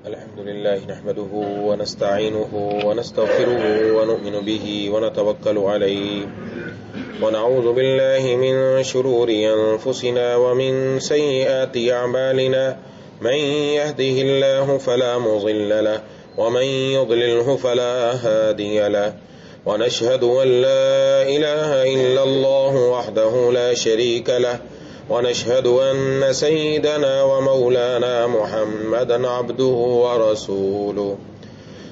الحمد لله نحمده ونستعينه ونستغفره ونؤمن به ونتوكل عليه ونعوذ بالله من شرور أنفسنا ومن سيئات أعمالنا من يهده الله فلا مضل له ومن يضلله فلا هادي له ونشهد أن لا إله إلا الله وحده لا شريك له ونشهد أن سيدنا ومولانا محمدا عبده ورسوله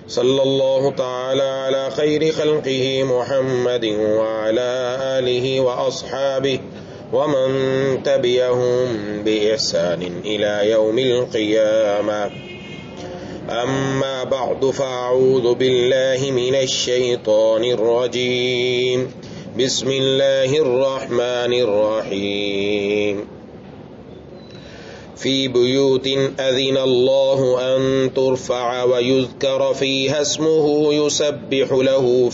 صلى الله تعالى على خير خلقه محمد وعلى آله وأصحابه ومن تبعهم بإحسان إلى يوم القيامة أما بعد فأعوذ بالله من الشيطان الرجيم بسم الله الرحمن الرحيم في بيوت أذن الله أن ترفع ويذكر فيها اسمه يسبح له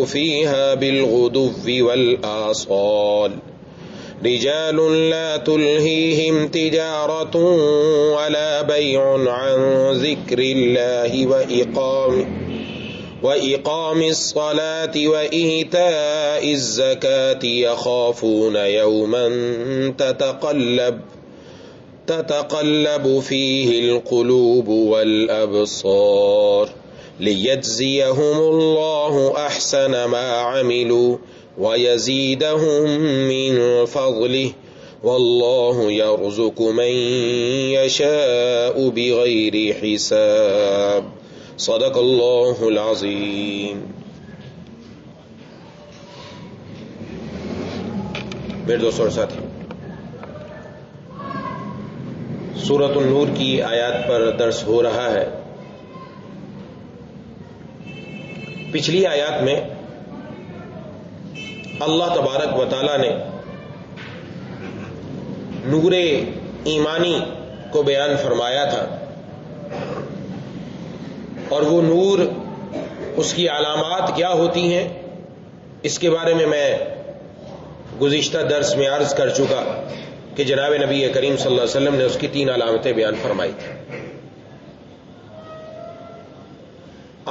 فيها بالغدو والآصال رجال لا تلهيهم تجارة ولا بيع عن ذكر الله وإقام الصلاة وإيتاء الزكاة يخافون يوما تتقلب فيه القلوب والأبصار ليجزيهم الله أحسن ما عملوا ويزيدهم من فضله والله يرزق من يشاء بغير حساب صدق اللہ العظیم۔ میرے دوستوں اور ساتھی، سورۃ النور کی آیات پر درس ہو رہا ہے۔ پچھلی آیات میں اللہ تبارک و تعالی نے نور ایمانی کو بیان فرمایا تھا، اور وہ نور، اس کی علامات کیا ہوتی ہیں، اس کے بارے میں گزشتہ درس میں عرض کر چکا کہ جناب نبی کریم صلی اللہ علیہ وسلم نے اس کی 3 علامتیں بیان فرمائی تھی۔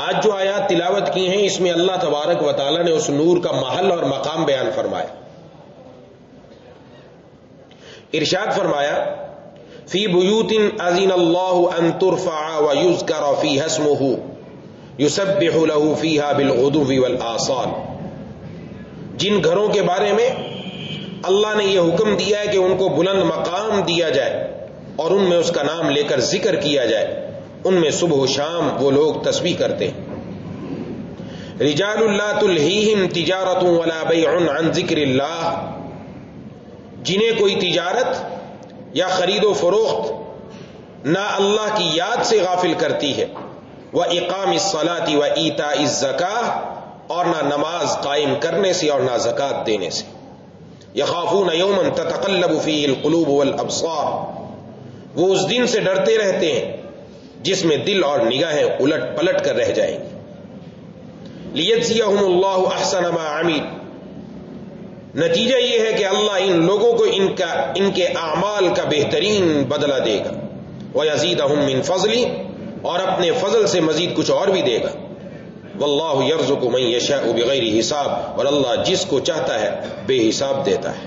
آج جو آیات تلاوت کی ہیں، اس میں اللہ تبارک و تعالی نے اس نور کا محل اور مقام بیان فرمایا۔ ارشاد فرمایا فی بیوت اذن اللہ ان ترفع ویذکر فیہا اسمہ یسبح لہ فیہا بالغدو والآصال، جن گھروں کے بارے میں اللہ نے یہ حکم دیا ہے کہ ان کو بلند مقام دیا جائے اور ان میں اس کا نام لے کر ذکر کیا جائے، ان میں صبح و شام وہ لوگ تسبیح کرتے ہیں۔ رجال لا تلہیہم تجارت ولا بیع عن ذکر اللہ، جنہیں کوئی تجارت یا خرید و فروخت نہ اللہ کی یاد سے غافل کرتی ہے، وَإِقَامِ الصَّلَاةِ وَإِيتَاءِ الزَّكَاةِ، اور نہ نماز قائم کرنے سے اور نہ زکوٰۃ دینے سے۔ يَخَافُونَ يَوْمًا تَتَقَلَّبُ فِيهِ الْقُلُوبُ وَالْأَبْصَارُ، وہ اس دن سے ڈرتے رہتے ہیں جس میں دل اور نگاہیں الٹ پلٹ کر رہ جائیں گی۔ لِيَجْزِيَهُمُ اللَّهُ أَحْسَنَ مَا عَمِلُوا، نتیجہ یہ ہے کہ اللہ ان لوگوں کو ان کے اعمال کا بہترین بدلہ دے گا، وَيَزِيدَهُم مِّن فَضْلِهِ، اور اپنے فضل سے مزید کچھ اور بھی دے گا۔ وَاللَّهُ يَرْزُقُ مَن يَشَاءُ بِغَيْرِ حساب، اور اللہ جس کو چاہتا ہے بے حساب دیتا ہے،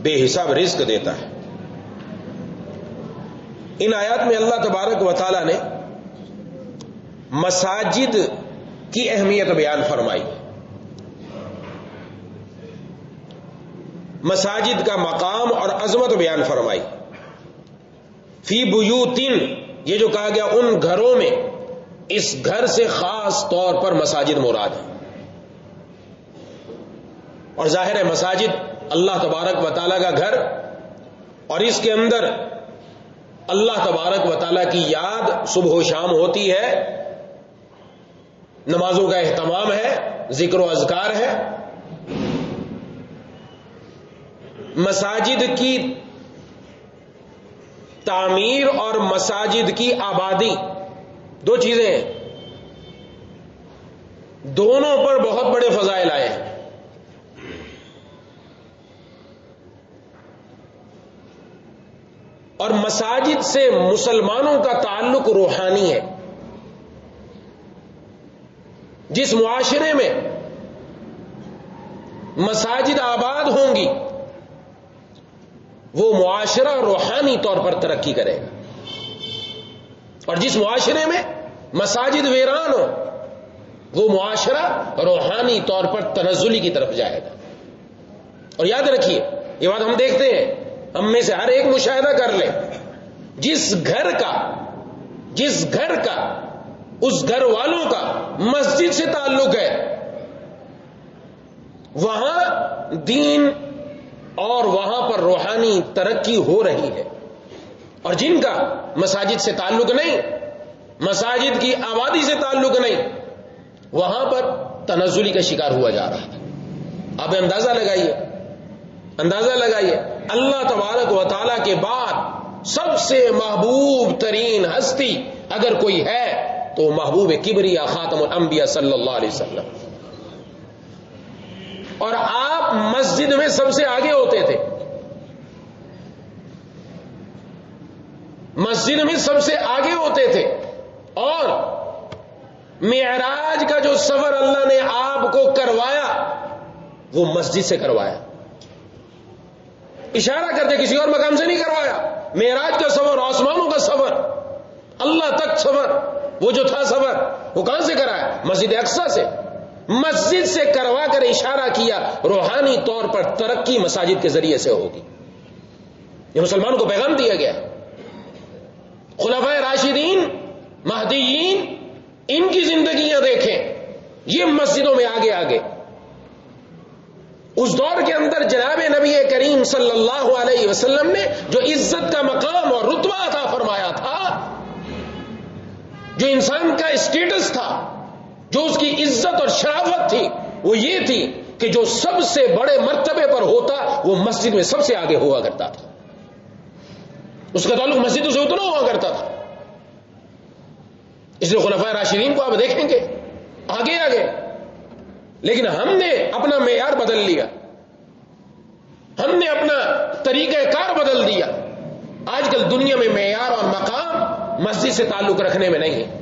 بے حساب رزق دیتا ہے۔ ان آیات میں اللہ تبارک و تعالی نے مساجد کی اہمیت بیان فرمائی، مساجد کا مقام اور عظمت بیان فرمائی۔ فی بیوتن، یہ جو کہا گیا ان گھروں میں، اس گھر سے خاص طور پر مساجد مراد ہے، اور ظاہر ہے مساجد اللہ تبارک و تعالیٰ کا گھر، اور اس کے اندر اللہ تبارک و تعالیٰ کی یاد صبح و شام ہوتی ہے، نمازوں کا اہتمام ہے، ذکر و اذکار ہے۔ مساجد کی تعمیر اور مساجد کی آبادی دو چیزیں ہیں، دونوں پر بہت بڑے فضائل آئے ہیں۔ اور مساجد سے مسلمانوں کا تعلق روحانی ہے. جس معاشرے میں مساجد آباد ہوں گی وہ معاشرہ روحانی طور پر ترقی کرے گا، اور جس معاشرے میں مساجد ویران ہو وہ معاشرہ روحانی طور پر تنزلی کی طرف جائے گا. اور یاد رکھیے یہ بات ہم دیکھتے ہیں، ہم میں سے ہر ایک مشاہدہ کر لے، جس گھر کا اس گھر والوں کا مسجد سے تعلق ہے وہاں دین اور وہاں پر روحانی ترقی ہو رہی ہے، اور جن کا مساجد سے تعلق نہیں، مساجد کی آبادی سے تعلق نہیں، وہاں پر تنزلی کا شکار ہوا جا رہا ہے. آپ اندازہ لگائیے اللہ تبارک و تعالی کے بعد سب سے محبوب ترین ہستی اگر کوئی ہے تو محبوب کبریا خاتم الانبیاء صلی اللہ علیہ وسلم، اور آپ مسجد میں سب سے آگے ہوتے تھے، مسجد میں سب سے آگے ہوتے تھے، اور معراج کا جو سفر اللہ نے آپ کو کروایا وہ مسجد سے کروایا. اشارہ کرتے کسی اور مقام سے نہیں کروایا. معراج کا سفر، آسمانوں کا سفر، اللہ تک سفر، وہ جو تھا سفر وہ کہاں سے کرایا؟ مسجد اقصی سے. مسجد سے کروا کر اشارہ کیا روحانی طور پر ترقی مساجد کے ذریعے سے ہوگی. یہ مسلمانوں کو پیغام دیا گیا. خلفائے راشدین مہدیین ان کی زندگیاں دیکھیں، یہ مسجدوں میں آگے. اس دور کے اندر جناب نبی کریم صلی اللہ علیہ وسلم نے جو عزت کا مقام اور رتبہ عطا فرمایا تھا، جو انسان کا اسٹیٹس تھا، جو اس کی عزت اور شرافت تھی، وہ یہ تھی کہ جو سب سے بڑے مرتبے پر ہوتا وہ مسجد میں سب سے آگے ہوا کرتا تھا. اس کا تعلق مسجدوں سے اتنا ہوا کرتا تھا. اس لیے خلفائے راشدین کو آپ دیکھیں گے آگے. لیکن ہم نے اپنا معیار بدل لیا، ہم نے اپنا طریقہ کار بدل دیا. آج کل دنیا میں معیار اور مقام مسجد سے تعلق رکھنے میں نہیں ہے.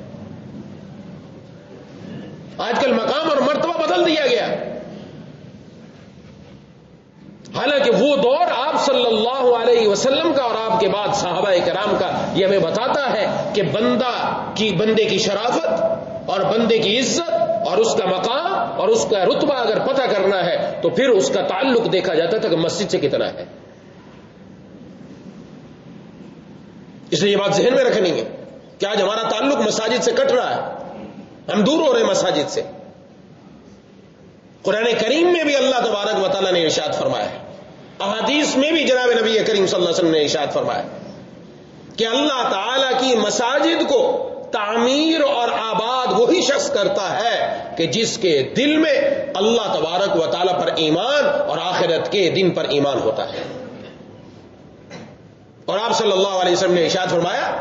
آج کل مقام اور مرتبہ بدل دیا گیا. حالانکہ وہ دور آپ صلی اللہ علیہ وسلم کا اور آپ کے بعد صحابہ کرام کا یہ ہمیں بتاتا ہے کہ بندے کی شرافت اور بندے کی عزت اور اس کا مقام اور اس کا رتبہ اگر پتہ کرنا ہے تو پھر اس کا تعلق دیکھا جاتا تھا کہ مسجد سے کتنا ہے. اس لیے یہ بات ذہن میں رکھنی ہے کہ آج ہمارا تعلق مساجد سے کٹ رہا ہے، ہم دور ہو رہے ہیں مساجد سے. قرآن کریم میں بھی اللہ تبارک و تعالیٰ نے ارشاد فرمایا ہے، احادیث میں بھی جناب نبی کریم صلی اللہ علیہ وسلم نے ارشاد فرمایا کہ اللہ تعالیٰ کی مساجد کو تعمیر اور آباد وہی شخص کرتا ہے کہ جس کے دل میں اللہ تبارک و تعالیٰ پر ایمان اور آخرت کے دن پر ایمان ہوتا ہے. اور آپ صلی اللہ علیہ وسلم نے ارشاد فرمایا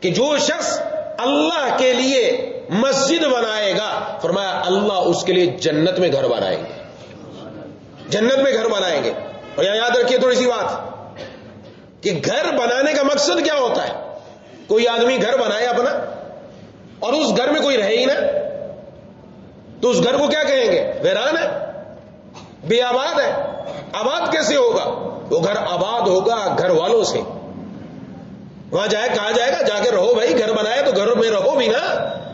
کہ جو شخص اللہ کے لیے مسجد بنائے گا، فرمایا اللہ اس کے لیے جنت میں گھر بنائیں گے، جنت میں گھر بنائیں گے. اور یہاں یاد رکھیے تھوڑی سی بات کہ گھر بنانے کا مقصد کیا ہوتا ہے. کوئی آدمی گھر بنائے اپنا اور اس گھر میں کوئی رہے ہی نہ تو اس گھر کو کیا کہیں گے؟ ویران ہے، بے آباد ہے. آباد کیسے ہوگا؟ وہ گھر آباد ہوگا گھر والوں سے. وہاں کہا جائے گا جا کے رہو بھائی، گھر بنایا تو گھر میں رہو بھی نا.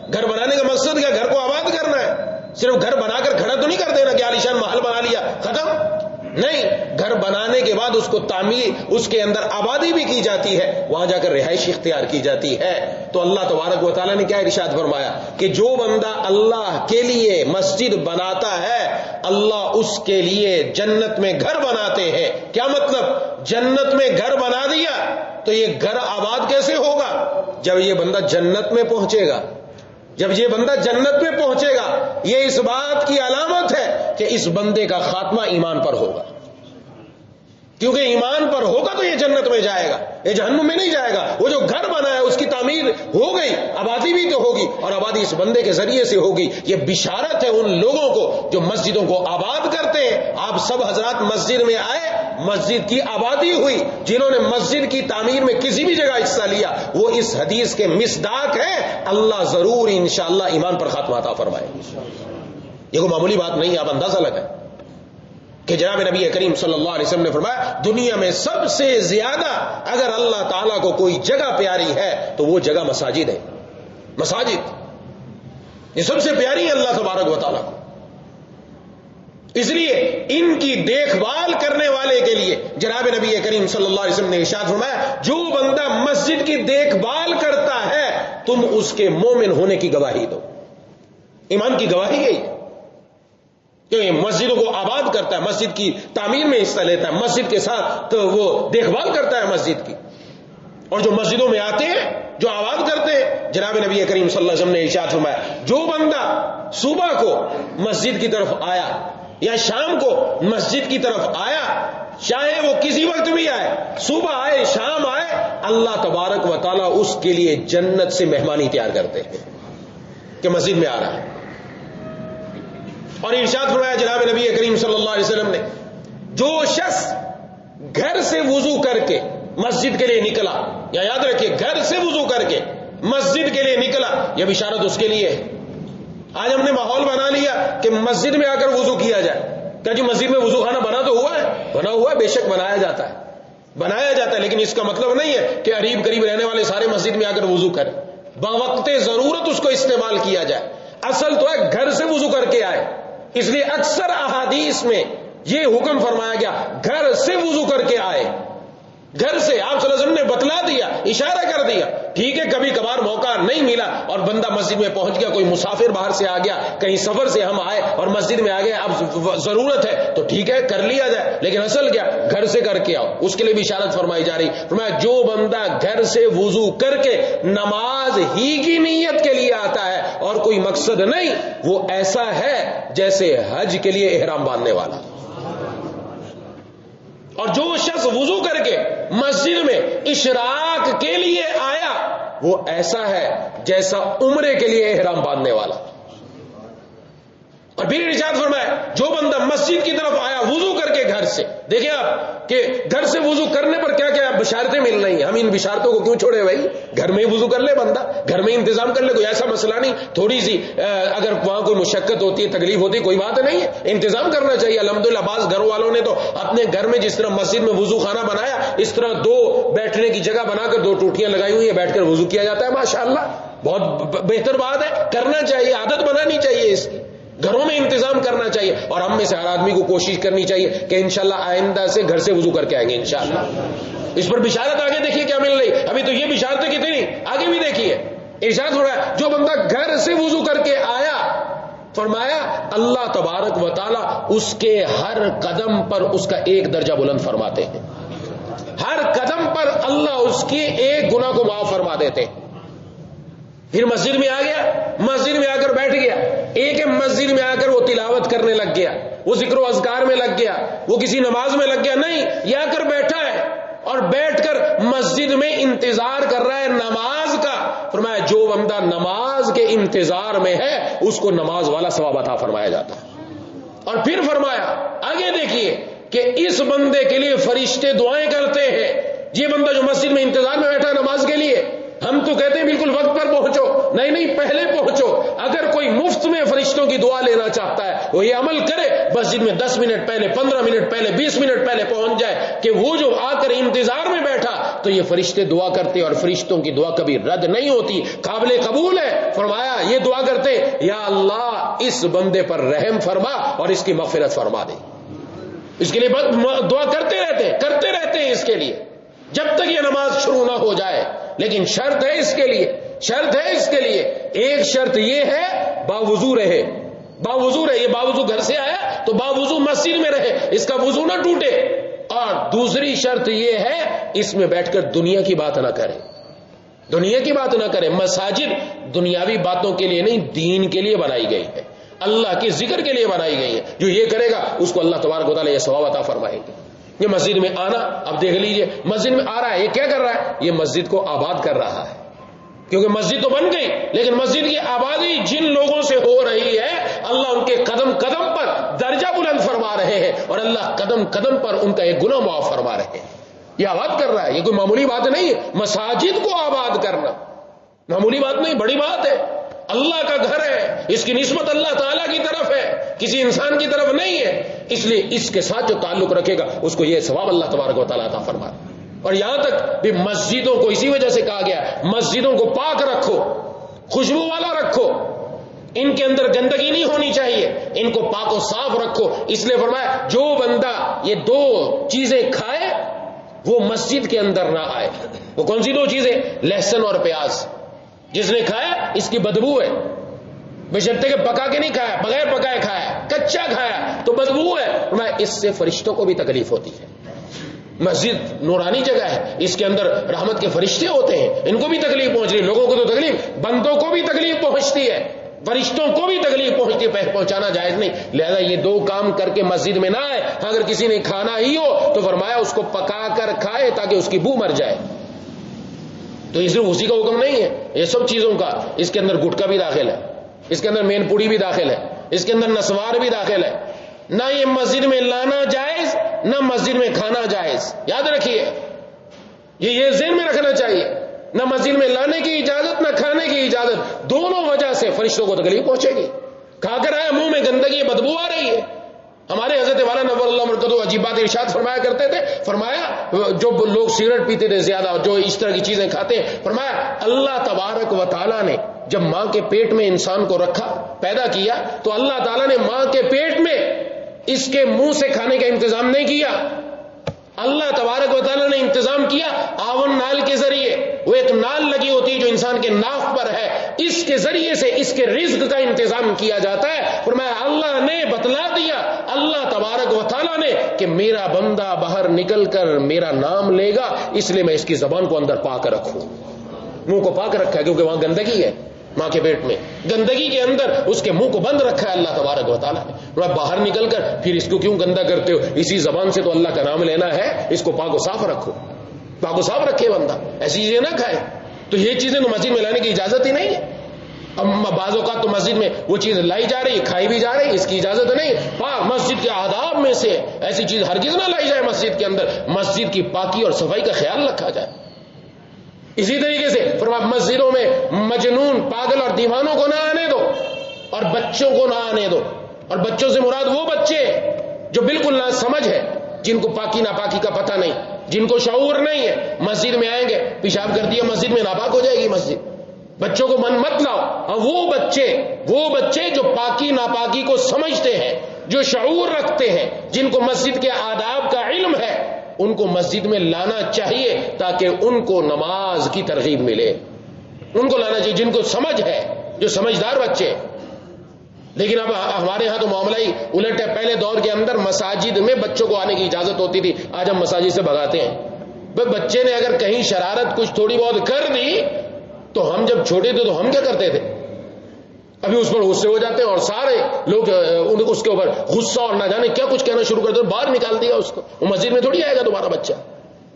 گھر بنانے کا مقصد کیا؟ گھر کو آباد کرنا ہے. صرف گھر بنا کر کھڑا تو نہیں کر دینا کہ عالیشان محل بنا لیا ختم. نہیں، گھر بنانے کے بعد اس کو تعمیر، اس کے اندر آبادی بھی کی جاتی ہے، وہاں جا کر رہائش اختیار کی جاتی ہے. تو اللہ تبارک و تعالیٰ نے کیا ارشاد فرمایا کہ جو بندہ اللہ کے لیے مسجد بناتا ہے اللہ اس کے لیے جنت میں گھر بناتے ہیں. کیا مطلب؟ جنت میں گھر بنا دیا تو یہ گھر آباد کیسے ہوگا؟ جب یہ بندہ جنت میں پہنچے گا. جب یہ بندہ جنت میں پہنچے گا یہ اس بات کی علامت ہے کہ اس بندے کا خاتمہ ایمان پر ہوگا. کیونکہ ایمان پر ہوگا تو یہ جنت میں جائے گا، یہ جہنم میں نہیں جائے گا. وہ جو گھر بنا ہے اس کی تعمیر ہو گئی، آبادی بھی تو ہوگی، اور آبادی اس بندے کے ذریعے سے ہوگی. یہ بشارت ہے ان لوگوں کو جو مسجدوں کو آباد کرتے ہیں. آپ سب حضرات مسجد میں آئے، مسجد کی آبادی ہوئی، جنہوں نے مسجد کی تعمیر میں کسی بھی جگہ حصہ لیا وہ اس حدیث کے مصداق ہیں، اللہ ضرور انشاءاللہ ایمان پر خاتمہ عطا فرمائے۔ یہ کوئی معمولی بات نہیں، آپ اندازہ لگائیں کہ جناب نبی کریم صلی اللہ علیہ وسلم نے فرمایا دنیا میں سب سے زیادہ اگر اللہ تعالیٰ کو کوئی جگہ پیاری ہے تو وہ جگہ مساجد ہے۔ مساجد یہ سب سے پیاری ہے اللہ تبارک و تعالیٰ کو، اس لیے ان کی دیکھ بھال کرنے والے کے لیے جناب نبی کریم صلی اللہ علیہ وسلم نے ارشاد فرمایا جو بندہ مسجد کی دیکھ بھال کرتا ہے تم اس کے مومن ہونے کی گواہی دو۔ ایمان کی گواہی ہے کہ یہ مسجدوں کو آباد کرتا ہے، مسجد کی تعمیر میں حصہ لیتا ہے، مسجد کے ساتھ تو وہ دیکھ بھال کرتا ہے مسجد کی، اور جو مسجدوں میں آتے ہیں جو آباد کرتے ہیں جناب نبی کریم صلی اللہ علیہ وسلم نے ارشاد فرمایا جو بندہ صبح کو مسجد کی طرف آیا یا شام کو مسجد کی طرف آیا، چاہے وہ کسی وقت بھی آئے، صبح آئے شام آئے، اللہ تبارک و تعالیٰ اس کے لیے جنت سے مہمانی تیار کرتے ہیں کہ مسجد میں آ رہا ہے۔ اور ارشاد فرمایا جناب نبی کریم صلی اللہ علیہ وسلم نے جو شخص گھر سے وضو کر کے مسجد کے لیے نکلا، یا یاد رکھیے گھر سے وضو کر کے مسجد کے لیے نکلا، یہ بشارت اس کے لیے ہے۔ آج ہم نے ماحول بنا لیا کہ مسجد میں آ کر وضو کیا جائے، کہ جی مسجد میں وضو خانہ بنا تو ہوا ہے، بنا ہوا ہے، بے شک بنایا جاتا ہے، لیکن اس کا مطلب نہیں ہے کہ قریب قریب رہنے والے سارے مسجد میں آ کر وضو کریں، بوقت ضرورت اس کو استعمال کیا جائے۔ اصل تو ہے گھر سے وضو کر کے آئے، اس لیے اکثر احادیث میں یہ حکم فرمایا گیا گھر سے وضو کر کے آئے، گھر سے۔ آپ صلی اللہ علیہ وسلم نے بتلا دیا، اشارہ کر دیا، ٹھیک ہے کبھی کبھار موقع نہیں ملا اور بندہ مسجد میں پہنچ گیا، کوئی مسافر باہر سے آ گیا، کہیں سفر سے ہم آئے اور مسجد میں آ گئے، اب ضرورت ہے تو ٹھیک ہے کر لیا جائے، لیکن اصل کیا گھر سے کر کے آؤ، اس کے لیے بھی اشارت فرمائی جا رہی۔ فرمایا جو بندہ گھر سے وضو کر کے نماز ہی کی نیت کے لیے آتا ہے اور کوئی مقصد نہیں، وہ ایسا ہے جیسے حج کے لیے احرام باندھنے والا۔ اور جو شخص وضو کر کے مسجد میں اشراق کے لیے آیا وہ ایسا ہے جیسا عمرے کے لیے احرام باندھنے والا۔ اور پھر ارشاد فرمایا جو بندہ مسجد کی طرف آیا وضو کر کے گھر سے، دیکھیں آپ کہ گھر سے وضو کرنے پر کیا کیا بشارتیں مل رہی ہیں، ہم ان بشارتوں کو کیوں چھوڑے بھائی؟ گھر میں ہی وضو کر لے بندہ، گھر میں انتظام کر لے، کوئی ایسا مسئلہ نہیں، تھوڑی سی اگر وہاں کوئی مشقت ہوتی ہے تکلیف ہوتی ہے کوئی بات نہیں ہے، انتظام کرنا چاہیے۔ الحمدللہ بعض گھر والوں نے تو اپنے گھر میں جس طرح مسجد میں وضو خانہ بنایا اس طرح دو بیٹھنے کی جگہ بنا کر دو ٹوٹیاں لگائی ہوئی ہیں، بیٹھ کر وضو کیا جاتا ہے، ماشاءاللہ بہت بہتر بات ہے، کرنا چاہیے، عادت بنانی چاہیے، اس کی گھروں میں انتظام کرنا چاہیے، اور ہم میں سے ہر آدمی کو کوشش کرنی چاہیے کہ انشاءاللہ آئندہ سے گھر سے وضو کر کے آئیں گے انشاءاللہ۔ اس پر بشارت آگے دیکھیے کیا مل رہی، ابھی تو یہ بشارتیں کتنی، آگے بھی دیکھیے ارشاد ہو رہا ہے جو بندہ گھر سے وضو کر کے آیا، فرمایا اللہ تبارک و تعالی اس کے ہر قدم پر اس کا ایک درجہ بلند فرماتے ہیں، ہر قدم پر اللہ اس کے ایک گناہ کو معاف فرما دیتے ہیں۔ پھر مسجد میں آ گیا، مسجد میں آ کر بیٹھ گیا، ایک مسجد میں آ کر وہ تلاوت کرنے لگ گیا، وہ ذکر و اذکار میں لگ گیا، وہ کسی نماز میں لگ گیا، نہیں، یہ آ کر بیٹھا ہے اور بیٹھ کر مسجد میں انتظار کر رہا ہے نماز کا۔ فرمایا جو بندہ نماز کے انتظار میں ہے اس کو نماز والا ثواب عطا فرمایا جاتا ہے۔ اور پھر فرمایا آگے دیکھیے کہ اس بندے کے لیے فرشتے دعائیں کرتے ہیں، یہ بندہ جو مسجد میں انتظار میں بیٹھا ہے نماز کے لیے، ہم تو کہتے ہیں بالکل وقت پر پہنچو، نہیں پہلے پہنچو۔ اگر کوئی مفت میں فرشتوں کی دعا لینا چاہتا ہے وہ یہ عمل کرے، مسجد میں 10 منٹ پہلے، 15 منٹ پہلے، 20 منٹ پہلے پہنچ جائے کہ وہ جو آ کر انتظار میں بیٹھا تو یہ فرشتے دعا کرتے اور فرشتوں کی دعا کبھی رد نہیں ہوتی، قابل قبول ہے۔ فرمایا یہ دعا کرتے یا اللہ اس بندے پر رحم فرما اور اس کی مغفرت فرما دے، اس کے لیے دعا کرتے رہتے ہیں اس کے لیے جب تک یہ نماز شروع نہ ہو جائے۔ لیکن شرط ہے اس کے لیے ایک شرط یہ ہے باوضو رہے، یہ باوضو گھر سے آیا تو باوضو مسجد میں رہے، اس کا وضو نہ ٹوٹے، اور دوسری شرط یہ ہے اس میں بیٹھ کر دنیا کی بات نہ کرے، مساجد دنیاوی باتوں کے لیے نہیں دین کے لیے بنائی گئی ہے، اللہ کے ذکر کے لیے بنائی گئی ہے، جو یہ کرے گا اس کو اللہ تبارک و تعالی یہ ثواب عطا فرمائیں گے۔ یہ مسجد میں آنا، اب دیکھ لیجئے مسجد میں آ رہا ہے، یہ کیا کر رہا ہے؟ یہ مسجد کو آباد کر رہا ہے، کیونکہ مسجد تو بن گئی، لیکن مسجد کی آبادی جن لوگوں سے ہو رہی ہے اللہ ان کے قدم قدم پر درجہ بلند فرما رہے ہیں، اور اللہ قدم قدم پر ان کا ایک گناہ معاف فرما رہے ہیں۔ یہ آباد کر رہا ہے، یہ کوئی معمولی بات نہیں ہے۔ مساجد کو آباد کرنا معمولی بات نہیں، بڑی بات ہے۔ اللہ کا گھر ہے، اس کی نسبت اللہ تعالیٰ کی طرف ہے، کسی انسان کی طرف نہیں ہے، اس لیے اس کے ساتھ جو تعلق رکھے گا اس کو یہ ثواب اللہ تبارک و تعالیٰ عطا فرمائے۔ اور یہاں تک بھی مسجدوں کو اسی وجہ سے کہا گیا مسجدوں کو پاک رکھو، خوشبو والا رکھو، ان کے اندر گندگی نہیں ہونی چاہیے، ان کو پاک و صاف رکھو۔ اس لیے فرمایا جو بندہ یہ دو چیزیں کھائے وہ مسجد کے اندر نہ آئے۔ وہ کون سی دو چیزیں؟ لہسن اور پیاز۔ جس نے کھایا اس کی بدبو ہے، بشرطے کہ پکا کے نہیں کھایا، بغیر پکائے کھایا، کچا کھایا تو بدبو ہے۔ فرمایا اس سے فرشتوں کو بھی تکلیف ہوتی ہے۔ مسجد نورانی جگہ ہے، اس کے اندر رحمت کے فرشتے ہوتے ہیں، ان کو بھی تکلیف پہنچ رہی ہے، لوگوں کو تو تکلیف، بندوں کو بھی تکلیف پہنچتی ہے، فرشتوں کو بھی تکلیف پہنچتی ہے، پہنچانا جائز نہیں۔ لہذا یہ دو کام کر کے مسجد میں نہ آئے۔ اگر کسی نے کھانا ہی ہو تو فرمایا اس کو پکا کر کھائے تاکہ اس کی بو مر جائے۔ تو یہ صرف اسی کا حکم نہیں ہے، یہ سب چیزوں کا، اس کے اندر گٹکا بھی داخل ہے، اس کے اندر مین پوڑی بھی داخل ہے، اس کے اندر نسوار بھی داخل ہے۔ نہ یہ مسجد میں لانا جائز، نہ مسجد میں کھانا جائز، یاد رکھیے، یہ ذہن میں رکھنا چاہیے۔ نہ مسجد میں لانے کی اجازت، نہ کھانے کی اجازت، دونوں وجہ سے فرشتوں کو تکلیف پہنچے گی۔ کھا کر آیا منہ میں گندگی بدبو آ رہی ہے۔ ہمارے حضرت والا نور اللہ مرکزو عجیب بات ارشاد فرمایا کرتے تھے، فرمایا جو لوگ سگریٹ پیتے تھے زیادہ، جو اس طرح کی چیزیں کھاتے ہیں، فرمایا اللہ تبارک و تعالیٰ نے جب ماں کے پیٹ میں انسان کو رکھا، پیدا کیا، تو اللہ تعالیٰ نے ماں کے پیٹ میں اس کے منہ سے کھانے کا انتظام نہیں کیا، اللہ تبارک و تعالیٰ نے انتظام کیا آون نال کے ذریعے۔ وہ ایک نال لگی ہوتی ہے جو انسان کے ناف پر ہے، اس کے ذریعے سے اس کے رزق کا انتظام کیا جاتا ہے۔ فرمایا اللہ نے بتلا دیا، اللہ تبارک و تعالیٰ نے، کہ میرا بندہ باہر نکل کر میرا نام لے گا، اس لیے میں اس کی زبان کو اندر پاک رکھوں، منہ کو پاک رکھا ہے، کیونکہ وہاں گندگی ہے، ماں کے پیٹ میں گندگی کے اندر اس کے منہ کو بند رکھا ہے اللہ تبارک و تعالیٰ نے۔ باہر نکل کر پھر اس کو کیوں گندا کرتے ہو؟ اسی زبان سے تو اللہ کا نام لینا ہے، اس کو پاک و صاف رکھو، پاک و صاف رکھے بندہ، ایسی چیزیں نہ کھائے۔ تو یہ چیزیں تو مسجد میں لانے کی اجازت ہی نہیں ہے۔ اب بعض اوقات تو مسجد میں وہ چیز لائی جا رہی ہے، کھائی بھی جا رہی ہے، اس کی اجازت نہیں ہے۔ پاک مسجد کے آداب میں سے ایسی چیز ہرگز نہ لائی جائے مسجد کے اندر، مسجد کی پاکی اور صفائی کا خیال رکھا جائے۔ اسی طریقے سے فرمایا مسجدوں میں مجنون، پاگل اور دیوانوں کو نہ آنے دو، اور بچوں کو نہ آنے دو۔ اور بچوں سے مراد وہ بچے جو بالکل نہ سمجھ ہے، جن کو پاکی ناپاکی کا پتہ نہیں، جن کو شعور نہیں ہے، مسجد میں آئیں گے پیشاب کر دیا مسجد میں ناپاک ہو جائے گی مسجد، بچوں کو من مت لاؤ۔ اور وہ بچے جو پاکی ناپاکی کو سمجھتے ہیں، جو شعور رکھتے ہیں، جن کو مسجد کے آداب کا علم ہے، ان کو مسجد میں لانا چاہیے تاکہ ان کو نماز کی ترغیب ملے، ان کو لانا چاہیے جن کو سمجھ ہے، جو سمجھدار بچے۔ لیکن اب ہمارے ہاں تو معاملہ ہی الٹ ہے۔ پہلے دور کے اندر مساجد میں بچوں کو آنے کی اجازت ہوتی تھی، آج ہم مساجد سے بھگاتے ہیں۔ بچے نے اگر کہیں شرارت کچھ تھوڑی بہت کر دی تو ہم جب چھوٹے تھے تو ہم کیا کرتے تھے؟ ابھی اس پر غصے ہو جاتے ہیں اور سارے لوگ اس کے اوپر غصہ اور نہ جانے کیا کچھ کہنا شروع کر دو، باہر نکال دیا اس کو۔ وہ مسجد میں تھوڑی آئے گا تمہارا بچہ،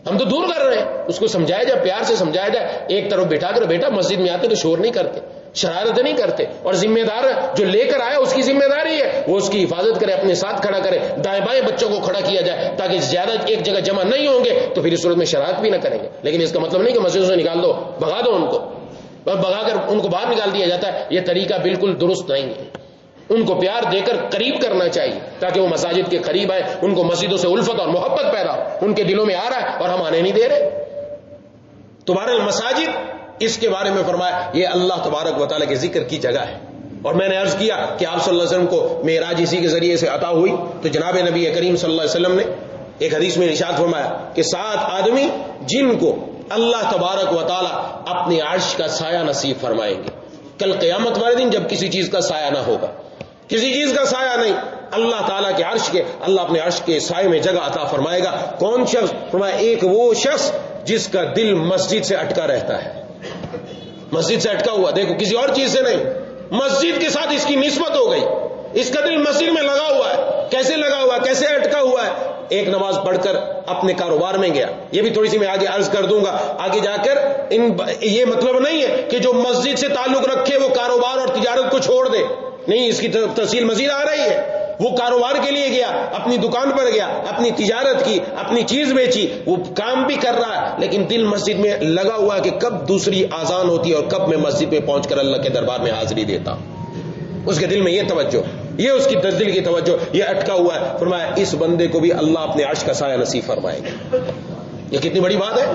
ہم تو دور کر رہے ہیں اس کو۔ سمجھایا جائے، پیار سے سمجھایا جائے، ایک طرف بٹھا کر، بیٹا مسجد میں آتے تو شور نہیں کرتے، شرارت نہیں کرتے، اور ذمہ دار جو لے کر آیا اس کی ذمہ داری ہے وہ اس کی حفاظت کرے، اپنے ساتھ کھڑا کرے، دائیں بائیں بچوں کو کھڑا کیا جائے تاکہ زیادہ ایک جگہ جمع نہیں ہوں گے تو پھر اس صورت میں شرارت بھی نہ کریں گے۔ لیکن اس کا مطلب نہیں کہ مسجد سے نکال دو، بھگا دو ان کو، بھگا کر ان کو باہر نکال دیا جاتا ہے، یہ طریقہ بالکل درست نہیں ہے۔ ان کو پیار دے کر قریب کرنا چاہیے تاکہ وہ مساجد کے قریب آئے، ان کو مسجدوں سے الفت اور محبت پیدا ہو، ان کے دلوں میں آ رہا ہے اور ہم آنے نہیں دے رہے۔ تمہارے مساجد، اس کے بارے میں فرمایا یہ اللہ تبارک و تعالیٰ کے ذکر کی جگہ ہے۔ اور میں نے عرض کیا کہ آپ صلی اللہ علیہ وسلم کو معراج اسی کے ذریعے سے عطا ہوئی، تو جناب نبی کریم صلی اللہ علیہ وسلم نے ایک حدیث میں ارشاد فرمایا کہ 7 آدمی جن کو اللہ تبارک و تعالیٰ اپنے عرش کا سایہ نصیب فرمائیں گے کل قیامت والے دن، جب کسی چیز کا سایہ نہ ہوگا، کسی چیز کا سایہ نہیں، اللہ تعالیٰ کے عرش کے، اللہ اپنے عرش کے سائے میں جگہ عطا فرمائے گا۔ کون شخص؟ فرمایا ایک وہ شخص جس کا دل مسجد سے اٹکا رہتا ہے، مسجد سے اٹکا ہوا، دیکھو کسی اور چیز سے نہیں، مسجد کے ساتھ اس کی نسبت ہو گئی، اس کا دل مسجد میں لگا ہوا ہے۔ کیسے لگا ہوا ہے؟ کیسے اٹکا ہوا ہے؟ ایک نماز پڑھ کر اپنے کاروبار میں گیا. یہ بھی تھوڑی سی میں آگے عرض کر دوں گا آگے جا کر. یہ مطلب نہیں ہے کہ جو مسجد سے تعلق رکھے وہ کاروبار اور تجارت کو چھوڑ دے, نہیں, اس کی تفصیل مزید آ رہی ہے. وہ کاروبار کے لیے گیا, اپنی دکان پر گیا, اپنی تجارت کی, اپنی چیز بیچی, وہ کام بھی کر رہا ہے, لیکن دل مسجد میں لگا ہوا ہے کہ کب دوسری اذان ہوتی ہے اور کب میں مسجد میں پہنچ کر اللہ کے دربار میں حاضری دیتا ہوں. اس کے دل میں یہ توجہ, یہ اس کی دل کی توجہ, یہ اٹکا ہوا ہے. فرمایا اس بندے کو بھی اللہ اپنے عرش کا سایہ نصیب فرمائے گا. یہ کتنی بڑی بات ہے.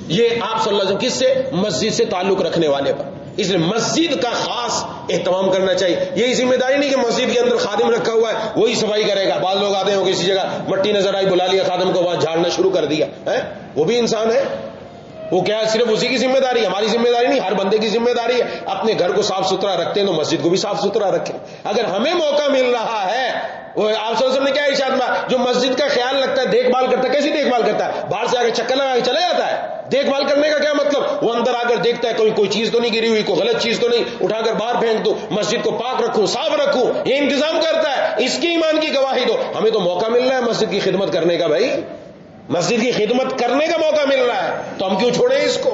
یہ آپ صلی اللہ علیہ وسلم کس سے؟ مسجد سے تعلق رکھنے والے پر. اس لیے مسجد کا خاص اہتمام کرنا چاہیے. یہی ذمہ داری نہیں کہ مسجد کے اندر خادم رکھا ہوا ہے وہی صفائی کرے گا. بعض لوگ آتے ہیں کسی جگہ مٹی نظر آئی, بلا لیا خادم کو, وہاں جھاڑنا شروع کر دیا. وہ بھی انسان ہے. وہ کیا صرف اسی کی ذمہ داری ہے, ہماری ذمہ داری نہیں, ہر بندے کی ذمہ داری ہے. اپنے گھر کو صاف ستھرا رکھتے ہیں تو مسجد کو بھی صاف ستھرا رکھیں. اگر ہمیں موقع مل رہا ہے, وہ آپ صلی اللہ علیہ وسلم نے کیا ارشاد میں, جو مسجد کا خیال رکھتا ہے, دیکھ بھال کرتا ہے. کیسی دیکھ بھال کرتا ہے؟ باہر سے آ کے چکر لگا کے چلا جاتا ہے. دیکھ بھال کرنے کا کیا مطلب؟ وہ اندر آ کر دیکھتا ہے کوئی چیز تو نہیں گری ہوئی, کوئی غلط چیز تو نہیں, اٹھا کر باہر پھینک دو, مسجد کو پاک رکھوں, صاف رکھوں, یہ انتظام کرتا ہے. اس کی ایمان کی گواہی دو. ہمیں تو موقع مل رہا ہے مسجد کی خدمت کرنے کا. بھائی مسجد کی خدمت کرنے کا موقع مل رہا ہے تو ہم کیوں چھوڑیں اس کو؟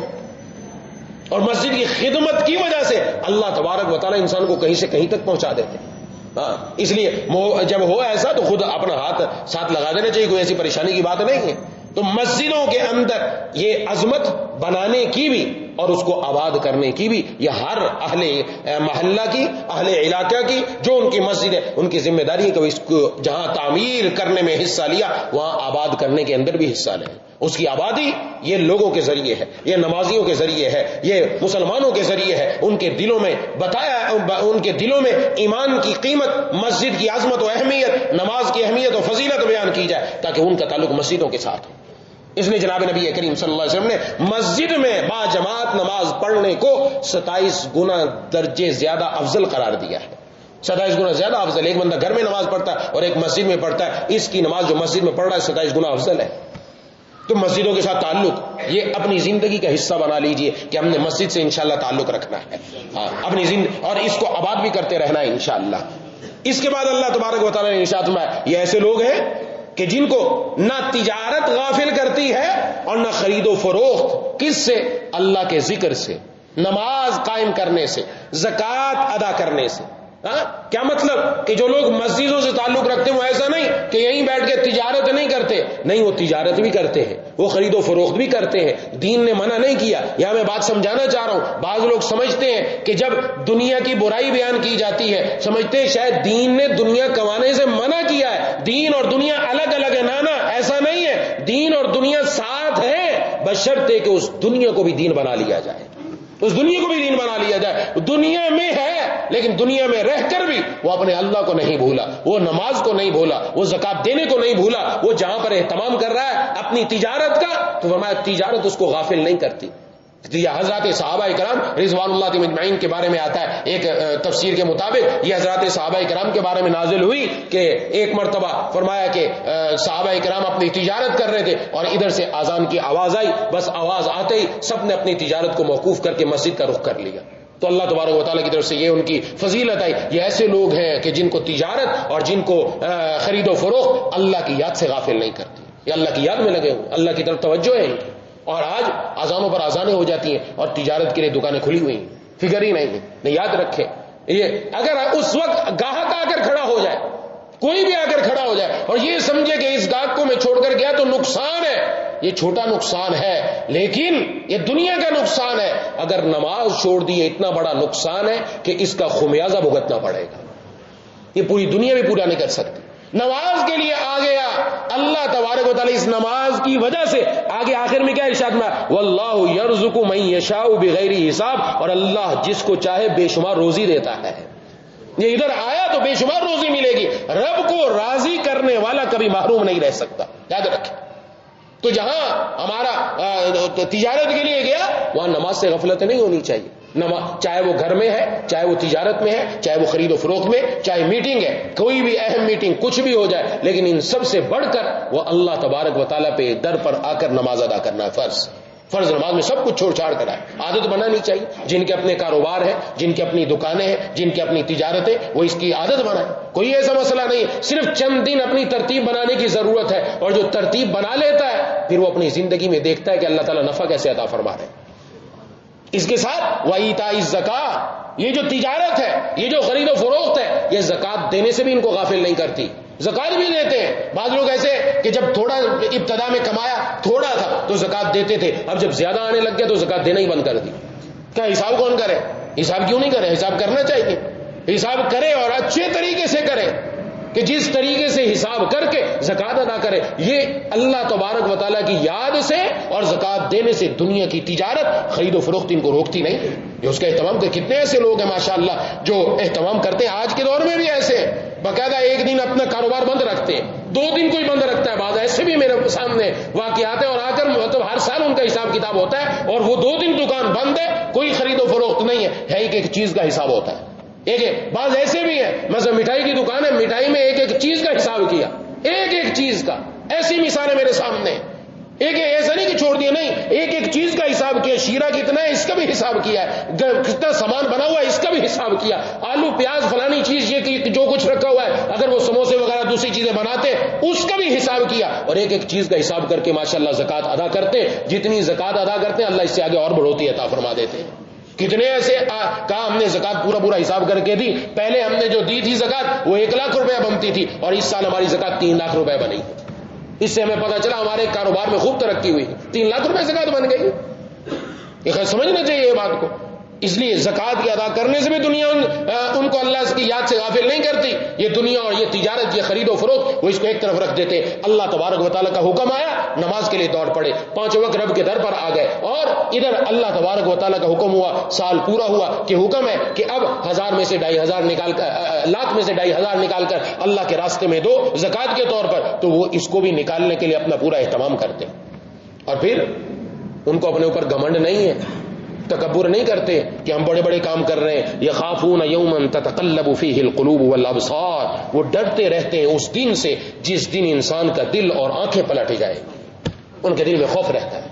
اور مسجد کی خدمت کی وجہ سے اللہ تبارک و تعالی انسان کو کہیں سے کہیں تک پہنچا دیتے ہیں. اس لیے جب ہو ایسا تو خود اپنا ہاتھ ساتھ لگا دینا چاہیے. کوئی ایسی پریشانی کی بات نہیں ہے. تو مسجدوں کے اندر یہ عظمت بنانے کی بھی اور اس کو آباد کرنے کی بھی یہ ہر اہل محلہ کی, اہل علاقہ کی, جو ان کی مسجد ہے ان کی ذمہ داری ہے کہ اس کو جہاں تعمیر کرنے میں حصہ لیا وہاں آباد کرنے کے اندر بھی حصہ لیں. اس کی آبادی یہ لوگوں کے ذریعے ہے, یہ نمازیوں کے ذریعے ہے, یہ مسلمانوں کے ذریعے ہے. ان کے دلوں میں بتایا, ان کے دلوں میں ایمان کی قیمت, مسجد کی عظمت و اہمیت, نماز کی اہمیت و فضیلت بیان کی جائے تاکہ ان کا تعلق مسجدوں کے ساتھ ہو. اس لیے جناب نبی کریم صلی اللہ علیہ وسلم نے مسجد میں با جماعت نماز پڑھنے کو 27 گنا درجے زیادہ افضل قرار دیا ہے. 27 گنا زیادہ افضل. ایک بندہ گھر میں نماز پڑھتا ہے اور ایک مسجد میں پڑھتا ہے, اس کی نماز جو مسجد میں پڑھ رہا ہے 27 گنا افضل ہے. تو مسجدوں کے ساتھ تعلق یہ اپنی زندگی کا حصہ بنا لیجئے کہ ہم نے مسجد سے انشاءاللہ تعلق رکھنا ہے, اپنی زندگی, اور اس کو آباد بھی کرتے رہنا ہے انشاءاللہ. اس کے بعد اللہ تبارک و تعالی نے ارشاد فرمایا یہ ایسے لوگ ہیں کہ جن کو نہ تجارت غافل کرتی ہے اور نہ خرید و فروخت. کس سے؟ اللہ کے ذکر سے, نماز قائم کرنے سے, زکوٰۃ ادا کرنے سے. کیا مطلب کہ جو لوگ مسجدوں سے تعلق رکھتے ہیں وہ ایسا نہیں کہ یہیں بیٹھ کے تجارت نہیں کرتے, نہیں, وہ تجارت بھی کرتے ہیں, وہ خرید و فروخت بھی کرتے ہیں. دین نے منع نہیں کیا. یہاں میں بات سمجھانا چاہ رہا ہوں. بعض لوگ سمجھتے ہیں کہ جب دنیا کی برائی بیان کی جاتی ہے سمجھتے ہیں شاید دین نے دنیا کمانے سے منع کیا ہے, دین اور دنیا الگ الگ ہے. نانا, ایسا نہیں ہے. دین اور دنیا ساتھ ہے بشرطے کہ اس دنیا کو بھی دین بنا لیا جائے, اس دنیا کو بھی دین بنا لیا جائے. دنیا میں ہے لیکن دنیا میں رہ کر بھی وہ اپنے اللہ کو نہیں بھولا, وہ نماز کو نہیں بھولا, وہ زکات دینے کو نہیں بھولا. وہ جہاں پر اہتمام کر رہا ہے اپنی تجارت کا, تو فرمایا تجارت اس کو غافل نہیں کرتی. حضرات صحابہ کرام رضوان اللہ علیہم اجمعین کے بارے میں آتا ہے ایک تفسیر کے مطابق یہ حضرات صحابہ کرام کے بارے میں نازل ہوئی کہ ایک مرتبہ فرمایا کہ صحابہ کرام اپنی تجارت کر رہے تھے اور ادھر سے اذان کی آواز آئی. بس آواز آتے ہی سب نے اپنی تجارت کو موقوف کر کے مسجد کا رخ کر لیا. تو اللہ تبارک و تعالیٰ کی طرف سے یہ ان کی فضیلت آئی. یہ ایسے لوگ ہیں کہ جن کو تجارت اور جن کو خرید و فروخت اللہ کی یاد سے غافل نہیں کرتی, یہ اللہ کی یاد میں لگے ہوئے, اللہ کی طرف توجہ ہے ان کی. اور آج اذانوں پر اذانیں ہو جاتی ہیں اور تجارت کے لیے دکانیں کھلی ہوئی ہیں, فکر ہی نہیں ہے. یاد رکھیں, یہ اگر اس وقت گاہک آ کر کھڑا ہو جائے, کوئی بھی آ کر کھڑا ہو جائے اور یہ سمجھے کہ اس گاہک کو میں چھوڑ کر گیا تو نقصان ہے, یہ چھوٹا نقصان ہے لیکن یہ دنیا کا نقصان ہے. اگر نماز چھوڑ دی اتنا بڑا نقصان ہے کہ اس کا خمیازہ بھگتنا پڑے گا, یہ پوری دنیا بھی پورا نہیں کر سکتی. نماز کے لیے آ گیا اللہ تبارک و تعالی, اس نماز کی وجہ سے آگے آخر میں کیا ارشاد میں, واللہ یرزق من یشاء بغیر حساب, اور اللہ جس کو چاہے بے شمار روزی دیتا ہے. یہ ادھر آیا تو بے شمار روزی ملے گی. رب کو راضی کرنے والا کبھی محروم نہیں رہ سکتا, یاد رکھیں. تو جہاں ہمارا تجارت کے لیے گیا وہاں نماز سے غفلت نہیں ہونی چاہیے. چاہے وہ گھر میں ہے, چاہے وہ تجارت میں ہے, چاہے وہ خرید و فروخت میں, چاہے میٹنگ ہے, کوئی بھی اہم میٹنگ کچھ بھی ہو جائے, لیکن ان سب سے بڑھ کر وہ اللہ تبارک و تعالیٰ پہ در پر آ کر نماز ادا کرنا ہے فرض. فرض نماز میں سب کچھ چھوڑ چھاڑ کر آئے. عادت بنانی چاہیے. جن کے اپنے کاروبار ہیں، جن کی اپنی دکانیں ہیں، جن کی اپنی تجارتیں، وہ اس کی عادت بنائیں. کوئی ایسا مسئلہ نہیں ہے، صرف چند دن اپنی ترتیب بنانے کی ضرورت ہے. اور جو ترتیب بنا لیتا ہے پھر وہ اپنی زندگی میں دیکھتا ہے کہ اللہ تعالیٰ نفع کیسے عطا فرما رہے ہیں. اس کے ساتھ وَإِيتَاءِ الزَّكَاةِ، یہ جو تجارت ہے، یہ جو خرید و فروخت ہے، یہ زکات دینے سے بھی ان کو غافل نہیں کرتی. زکات بھی دیتے ہیں. بعض لوگ ایسے کہ جب تھوڑا ابتدا میں کمایا تھوڑا تھا تو زکات دیتے تھے، اب جب زیادہ آنے لگ گیا تو زکات دینا ہی بند کر دی. کیا حساب کون کرے؟ حساب کیوں نہیں کرے؟ حساب کرنا چاہیے. حساب کرے اور اچھے طریقے سے کرے کہ جس طریقے سے حساب کر کے زکات ادا کرے. یہ اللہ تبارک و تعالیٰ کی یاد سے اور زکات دینے سے دنیا کی تجارت، خرید و فروخت ان کو روکتی نہیں. یہ اس کا اہتمام کرتے. کتنے ایسے لوگ ہیں ماشاءاللہ جو اہتمام کرتے ہیں. آج کے دور میں بھی ایسے ہیں، باقاعدہ ایک دن اپنا کاروبار بند رکھتے ہیں، 2 دن کوئی بند رکھتا ہے. بعض ایسے بھی میرے سامنے واقعات ہیں اور آ کر مطلب ہر سال ان کا حساب کتاب ہوتا ہے اور وہ 2 دن دکان بند ہے، کوئی خرید و فروخت نہیں ہے. ایک چیز کا حساب ہوتا ہے. بعض ایسے بھی ہیں، مثلا مٹھائی کی دکان ہے، مٹھائی میں ایک چیز کا حساب کیا، ایک چیز کا. ایسی مثالیں میرے سامنے. ایسا نہیں کہ چھوڑ دیا، نہیں، ایک چیز کا حساب کیا. شیرہ کتنا ہے اس کا بھی حساب کیا ہے، کتنا سامان بنا ہوا ہے اس کا بھی حساب کیا. آلو پیاز فلانی چیز یہ جو کچھ رکھا ہوا ہے، اگر وہ سموسے وغیرہ دوسری چیزیں بناتے اس کا بھی حساب کیا. اور ایک چیز کا حساب کر کے ماشاءاللہ زکات ادا کرتے. جتنی زکات ادا کرتے ہیں اللہ اس سے آگے اور بڑھوتی عطا فرما دیتے ہیں. کتنے ایسے کہا ہم نے زکات پورا حساب کر کے دی. پہلے ہم نے جو دی تھی زکات وہ 1 لاکھ روپے بنتی تھی اور اس سال ہماری زکات 3 لاکھ روپے بنی. اس سے ہمیں پتا چلا ہمارے کاروبار میں خوب ترقی ہوئی. 3 لاکھ روپے زکات بن گئی. یہ سمجھنا چاہیے یہ بات کو. اس لیے زکات کی ادا کرنے سے بھی دنیا ان کو اللہ کی یاد سے غافل نہیں کرتی. یہ دنیا اور یہ تجارت، یہ خرید و فروخت، وہ اس کو ایک طرف رکھ دیتے. اللہ تبارک و تعالیٰ کا حکم آیا نماز کے لیے دوڑ پڑے، 5 وقت رب کے در پر آ گئے. اور ادھر اللہ تبارک و تعالیٰ کا حکم ہوا، سال پورا ہوا کہ حکم ہے کہ اب 1000 میں سے 2500 نکال کر، لاکھ میں سے 2500 نکال کر اللہ کے راستے میں دو زکات کے طور پر. تو وہ اس کو بھی نکالنے کے لیے اپنا پورا اہتمام کرتے. اور پھر ان کو اپنے اوپر گھمنڈ نہیں ہے، تکبر نہیں کرتے کہ ہم بڑے کام کر رہے ہیں. یخافون یوما تتقلب فیہ القلوب والابصار، وہ ڈرتے رہتے ہیں اس دن سے جس دن انسان کا دل اور آنکھیں پلٹ جائے. ان کے دل میں خوف رہتا ہے.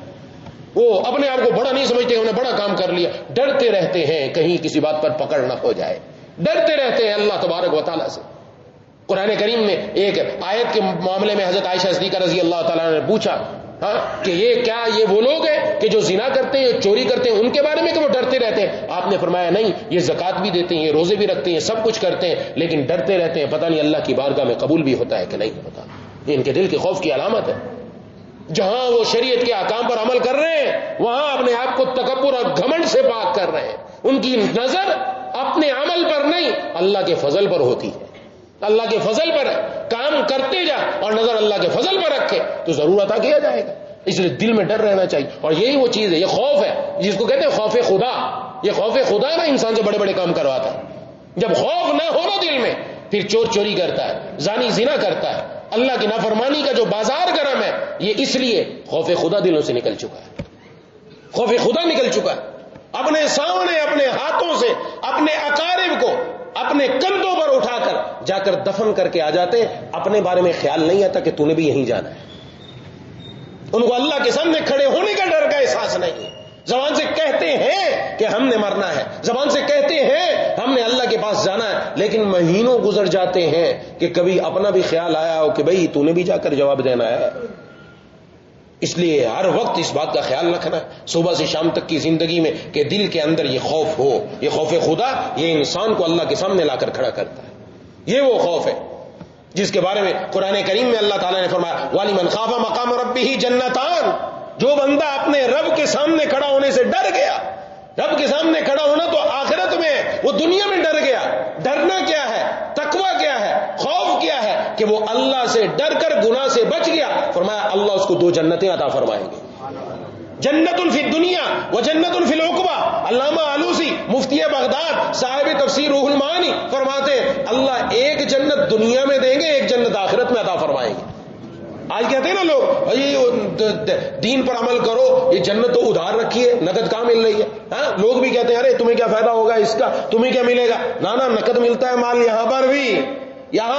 وہ اپنے آپ کو بڑا نہیں سمجھتے انہوں نے بڑا کام کر لیا. ڈرتے رہتے ہیں کہیں کسی بات پر پکڑ نہ ہو جائے. ڈرتے رہتے ہیں اللہ تبارک و تعالیٰ سے. قرآن کریم میں ایک آیت کے معاملے میں حضرت عائشہ صدیقہ رضی اللہ تعالیٰ نے پوچھا کہ یہ وہ لوگ ہیں کہ جو زنا کرتے ہیں، چوری کرتے ہیں، ان کے بارے میں کہ وہ ڈرتے رہتے ہیں. آپ نے فرمایا نہیں، یہ زکات بھی دیتے ہیں، یہ روزے بھی رکھتے ہیں، سب کچھ کرتے ہیں، لیکن ڈرتے رہتے ہیں پتہ نہیں اللہ کی بارگاہ میں قبول بھی ہوتا ہے کہ نہیں ہوتا. یہ ان کے دل کے خوف کی علامت ہے. جہاں وہ شریعت کے احکام پر عمل کر رہے ہیں وہاں اپنے آپ کو تکبر اور گھمنڈ سے پاک کر رہے ہیں. ان کی نظر اپنے عمل پر نہیں اللہ کے فضل پر ہوتی ہے. اللہ کے فضل پر کام کرتے جا اور نظر اللہ کے فضل پر رکھے تو ضرور عطا کیا جائے گا. اس لیے دل میں ڈر رہنا چاہیے. اور یہی وہ چیز ہے، یہ خوف ہے جس کو کہتے ہیں خوف خدا. یہ خوف خدا نا انسان سے بڑے کام کرواتا ہے. جب خوف نہ ہو نا دل میں پھر چور چوری کرتا ہے، زانی زنا کرتا ہے. اللہ کی نافرمانی کا جو بازار گرم ہے یہ اس لیے خوف خدا دلوں سے نکل چکا ہے. خوف خدا نکل چکا ہے. اپنے سامنے اپنے ہاتھوں سے اپنے اقارب کو اپنے کندھوں پر اٹھا کر جا کر دفن کر کے آ جاتے. اپنے بارے میں خیال نہیں آتا کہ تو نے بھی یہیں جانا ہے. ان کو اللہ کے سامنے کھڑے ہونے کا ڈر کا احساس نہیں ہے. زبان سے کہتے ہیں کہ ہم نے مرنا ہے، زبان سے کہتے ہیں ہم نے اللہ کے پاس جانا ہے، لیکن مہینوں گزر جاتے ہیں کہ کبھی اپنا بھی خیال آیا ہو کہ بھئی تو نے بھی جا کر جواب دینا ہے. اس لیے ہر وقت اس بات کا خیال رکھنا صبح سے شام تک کی زندگی میں کہ دل کے اندر یہ خوف ہو. یہ خوف خدا یہ انسان کو اللہ کے سامنے لا کر کھڑا کرتا ہے. یہ وہ خوف ہے جس کے بارے میں قرآن کریم میں اللہ تعالیٰ نے فرمایا وَلِمَنْ خَافَ مَقَامَ رَبِّهِ جَنَّتَانِ. جو بندہ اپنے رب کے سامنے کھڑا ہونے سے ڈر گیا، رب کے سامنے کھڑا ہونا تو آخرت میں، وہ دنیا میں ڈر گیا. ڈرنا کیا ہے؟ تقویٰ کیا ہے؟ خوف کیا ہے؟ کہ وہ اللہ سے ڈر کر گناہ سے بچ گیا. فرمایا اللہ اس کو 2 جنتیں عطا فرمائیں گے. جنت فی الدنیا و جنت فی العقبہ. علامہ آلوسی مفتی بغداد صاحب تفسیر روح المعانی فرماتے ہیں اللہ ایک جنت دنیا میں دیں گے، ایک جنت آخرت میں عطا فرمائیں گے. آج کہتے ہیں نا لوگ دین پر عمل کرو، یہ جنت تو ادھار رکھی ہے، نقد کہاں مل رہی ہے. لوگ بھی کہتے ہیں ارے تمہیں کیا فائدہ ہوگا اس کا، تمہیں کیا ملے گا. نہ نقد ملتا ہے مال. یہاں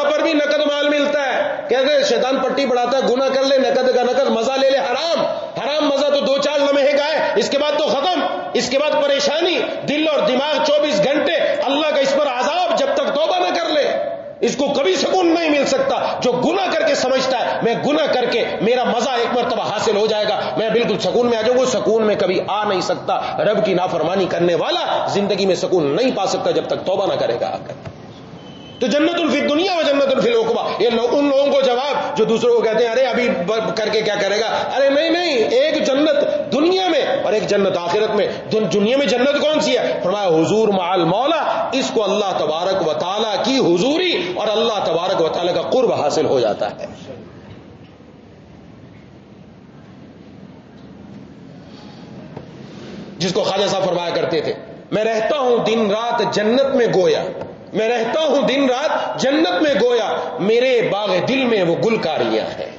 پر بھی نقد مال ملتا ہے. کہتے ہیں شیطان پٹی بڑھاتا ہے، گناہ کر لے، نقد کا نقد، مزہ لے لے. حرام مزہ تو 2-4 لمحے کا ہے. اس کے بعد تو ختم، اس کے بعد پریشانی، دل اور دماغ 24 گھنٹے اللہ کا اس پر عذاب جب تک توبہ نہ کر لے، اس کو کبھی سکون نہیں مل سکتا۔ جو گناہ کر کے سمجھتا ہے میں گناہ کر کے میرا مزہ ایک مرتبہ حاصل ہو جائے گا، میں بالکل سکون میں آ جاؤں گا، سکون میں کبھی آ نہیں سکتا۔ رب کی نافرمانی کرنے والا زندگی میں سکون نہیں پا سکتا جب تک توبہ نہ کرے گا آ کر۔ تو جنت فی الدنیا و جنت فی العقبہ، یہ ان لوگوں کو جواب جو دوسروں کو کہتے ہیں ارے ابھی کر کے کیا کرے گا، ارے نہیں، ایک جنت دنیا میں اور ایک جنت آخرت میں۔ دنیا میں جنت کون سی ہے؟ فرمایا حضور مع المولا، اس کو اللہ تبارک و تعالیٰ کی حضوری اور اللہ تبارک و تعالیٰ کا قرب حاصل ہو جاتا ہے۔ جس کو خواجہ صاحب فرمایا کرتے تھے میں رہتا ہوں دن رات جنت میں گویا، میں رہتا ہوں دن رات جنت میں گویا، میرے باغ دل میں وہ گلکاریاں ہیں،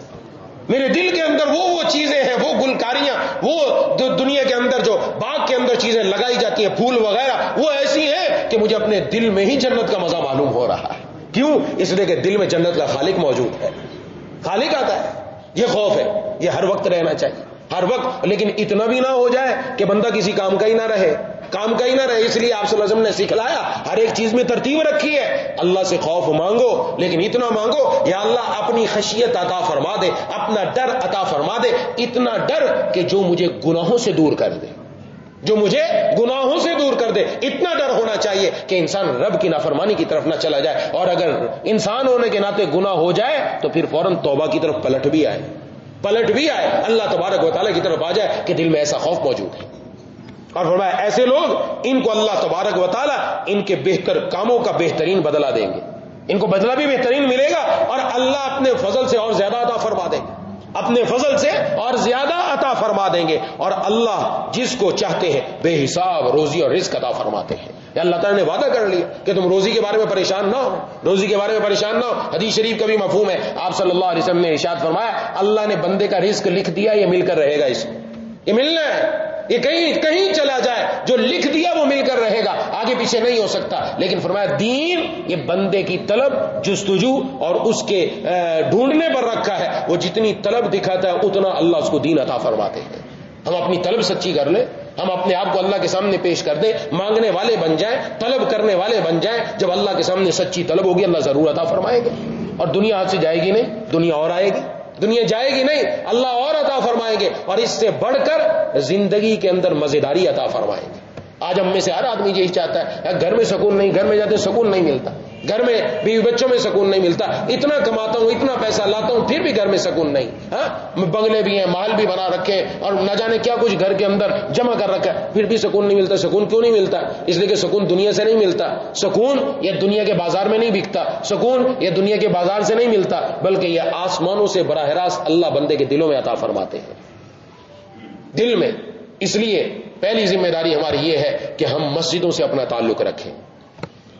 میرے دل کے اندر وہ چیزیں ہیں، وہ گلکاریاں، وہ دنیا کے اندر جو باغ کے اندر چیزیں لگائی جاتی ہیں پھول وغیرہ، وہ ایسی ہیں کہ مجھے اپنے دل میں ہی جنت کا مزہ معلوم ہو رہا ہے۔ کیوں؟ اس لیے کہ دل میں جنت کا خالق موجود ہے، خالق آتا ہے۔ یہ خوف ہے، یہ ہر وقت رہنا چاہیے، ہر وقت، لیکن اتنا بھی نہ ہو جائے کہ بندہ کسی کام کا ہی نہ رہے، کام کا ہی نہ رہے۔ اس لیے آپ صلی اللہ علیہ وسلم نے سکھلایا، ہر ایک چیز میں ترتیب رکھی ہے، اللہ سے خوف مانگو لیکن اتنا مانگو یا اللہ اپنی خشیت عطا فرما دے، اپنا ڈر عطا فرما دے، اتنا ڈر کہ جو مجھے گناہوں سے دور کر دے، جو مجھے گناہوں سے دور کر دے، اتنا ڈر ہونا چاہیے کہ انسان رب کی نافرمانی کی طرف نہ چلا جائے، اور اگر انسان ہونے کے ناطے گناہ ہو جائے تو پھر فوراً توبہ کی طرف پلٹ بھی آئے، اللہ تبارک و تعالیٰ کی طرف آ جائے کہ دل میں ایسا خوف موجود ہے۔ اور فرمایا ایسے لوگ، ان کو اللہ تبارک و تعالیٰ ان کے بہتر کاموں کا بہترین بدلہ دیں گے، ان کو بدلہ بھی بہترین ملے گا، اور اللہ اپنے فضل سے اور زیادہ عطا فرما دیں گے، اپنے فضل سے اور زیادہ عطا فرما دیں گے، اور اللہ جس کو چاہتے ہیں بے حساب روزی اور رزق عطا فرماتے ہیں۔ یا اللہ تعالیٰ نے وعدہ کر لیا کہ تم روزی کے بارے میں پریشان نہ ہو، روزی کے بارے میں پریشان نہ ہو۔ حدیث شریف کا بھی مفہوم ہے، آپ صلی اللہ علیہ وسلم نے ارشاد فرمایا اللہ نے بندے کا رزق لکھ دیا، یہ مل کر رہے گا، اس کو یہ ملنا ہے، یہ کہیں چلا جائے، جو لکھ دیا وہ مل کر رہے گا، آگے پیچھے نہیں ہو سکتا۔ لیکن فرمایا دین یہ بندے کی طلب، جستجو اور اس کے ڈھونڈنے پر رکھا ہے، وہ جتنی طلب دکھاتا ہے اتنا اللہ اس کو دین عطا فرماتے ہیں۔ ہم اپنی طلب سچی کر لیں، ہم اپنے آپ کو اللہ کے سامنے پیش کر دیں، مانگنے والے بن جائیں، طلب کرنے والے بن جائیں، جب اللہ کے سامنے سچی طلب ہوگی اللہ ضرور عطا فرمائے گا، اور دنیا ہاتھ سے جائے گی نہیں، دنیا اور آئے گی، دنیا جائے گی نہیں، اللہ اور عطا فرمائیں گے، اور اس سے بڑھ کر زندگی کے اندر مزیداری عطا فرمائیں گے۔ آج ہم میں سے ہر آدمی یہی چاہتا ہے، گھر میں سکون نہیں، گھر میں جاتے سکون نہیں ملتا، گھر میں بیوی بچوں میں سکون نہیں ملتا، اتنا کماتا ہوں اتنا پیسہ لاتا ہوں پھر بھی گھر میں سکون نہیں، ہاں بنگلے بھی ہیں، مال بھی بنا رکھے اور نہ جانے کیا کچھ گھر کے اندر جمع کر رکھا ہے، پھر بھی سکون نہیں ملتا۔ سکون کیوں نہیں ملتا؟ اس لیے کہ سکون دنیا سے نہیں ملتا، سکون یہ دنیا کے بازار میں نہیں بکتا، سکون یہ دنیا کے بازار سے نہیں ملتا، بلکہ یہ آسمانوں سے براہ راست اللہ بندے کے دلوں میں عطا فرماتے ہیں، دل میں۔ اس لیے پہلی ذمہ داری ہماری یہ ہے کہ ہم مسجدوں سے اپنا تعلق رکھیں،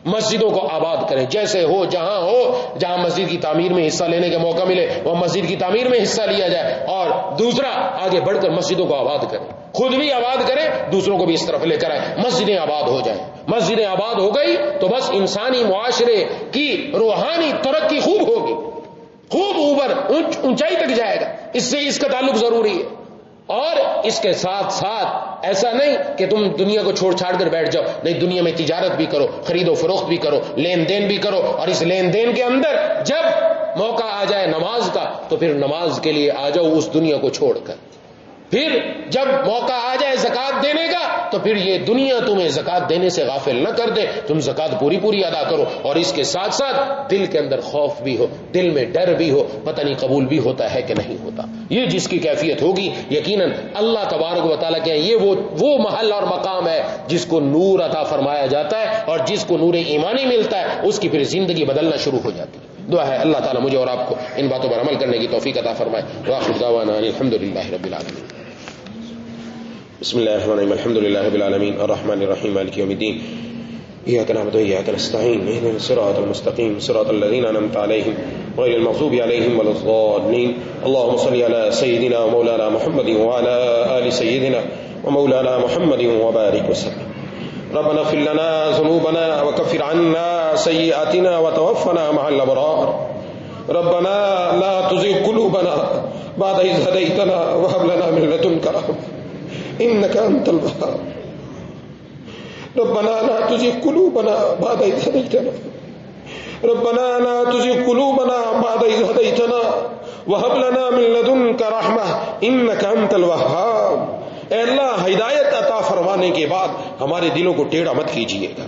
مسجدوں کو آباد کریں، جیسے ہو جہاں مسجد کی تعمیر میں حصہ لینے کا موقع ملے وہ مسجد کی تعمیر میں حصہ لیا جائے، اور دوسرا آگے بڑھ کر مسجدوں کو آباد کریں، خود بھی آباد کریں، دوسروں کو بھی اس طرف لے کر آئیں، مسجدیں آباد ہو جائیں۔ مسجدیں آباد ہو گئی تو بس انسانی معاشرے کی روحانی ترقی خوب ہوگی، خوب اوپر اونچائی تک جائے گا، اس کا تعلق ضروری ہے۔ اور اس کے ساتھ ساتھ ایسا نہیں کہ تم دنیا کو چھوڑ چھاڑ کر بیٹھ جاؤ، نہیں، دنیا میں تجارت بھی کرو، خرید و فروخت بھی کرو، لین دین بھی کرو، اور اس لین دین کے اندر جب موقع آ جائے نماز کا تو پھر نماز کے لیے آ جاؤ اس دنیا کو چھوڑ کر، پھر جب موقع آ جائے زکات دینے کا تو پھر یہ دنیا تمہیں زکات دینے سے غافل نہ کر دے، تم زکات پوری ادا کرو، اور اس کے ساتھ ساتھ دل کے اندر خوف بھی ہو، دل میں ڈر بھی ہو، پتہ نہیں قبول بھی ہوتا ہے کہ نہیں ہوتا۔ یہ جس کی کیفیت ہوگی یقیناً اللہ تبارک و تعالیٰ کے یہ وہ محل اور مقام ہے جس کو نور عطا فرمایا جاتا ہے، اور جس کو نور ایمانی ملتا ہے اس کی پھر زندگی بدلنا شروع ہو جاتی ہے۔ دعا ہے اللہ تعالیٰ مجھے اور آپ کو ان باتوں پر عمل کرنے کی توفیق عطا فرمائے۔ وآخر دعوانا الحمدللہ رب العالمین۔ بسم اللہ الرحمن الرحیم، الحمد للہ رب العالمین الرحمن الرحیم مالک یوم الدین، ایاک نعبد و ایاک نستعین، اهدنا الصراط المستقیم صراط الذین انعمت علیہم غیر المغضوب علیہم ولا الضالین۔ اللهم صل علی سیدنا مولانا محمد وعلى آل سیدنا ومولانا محمد وبارک وسلم۔ ربنا اغفر لنا ذنوبنا وكفر عنا سیئاتنا وتوفنا مع الابرار۔ ربنا لا تزغ قلوبنا بعد إذ هديتنا وهب لنا من لدنك رحمة إنك أنت الوهاب. ربنا لا تزغ قلوبنا بعد إذ هديتنا ربنا لا تزغ قلوبنا بعد إذ هديتنا وهب لنا من لدنك رحمة إنك أنت الوهاب. اے اللہ ہدایت عطا فرمانے کے بعد ہمارے دلوں کو ٹیڑھا مت کیجیے گا.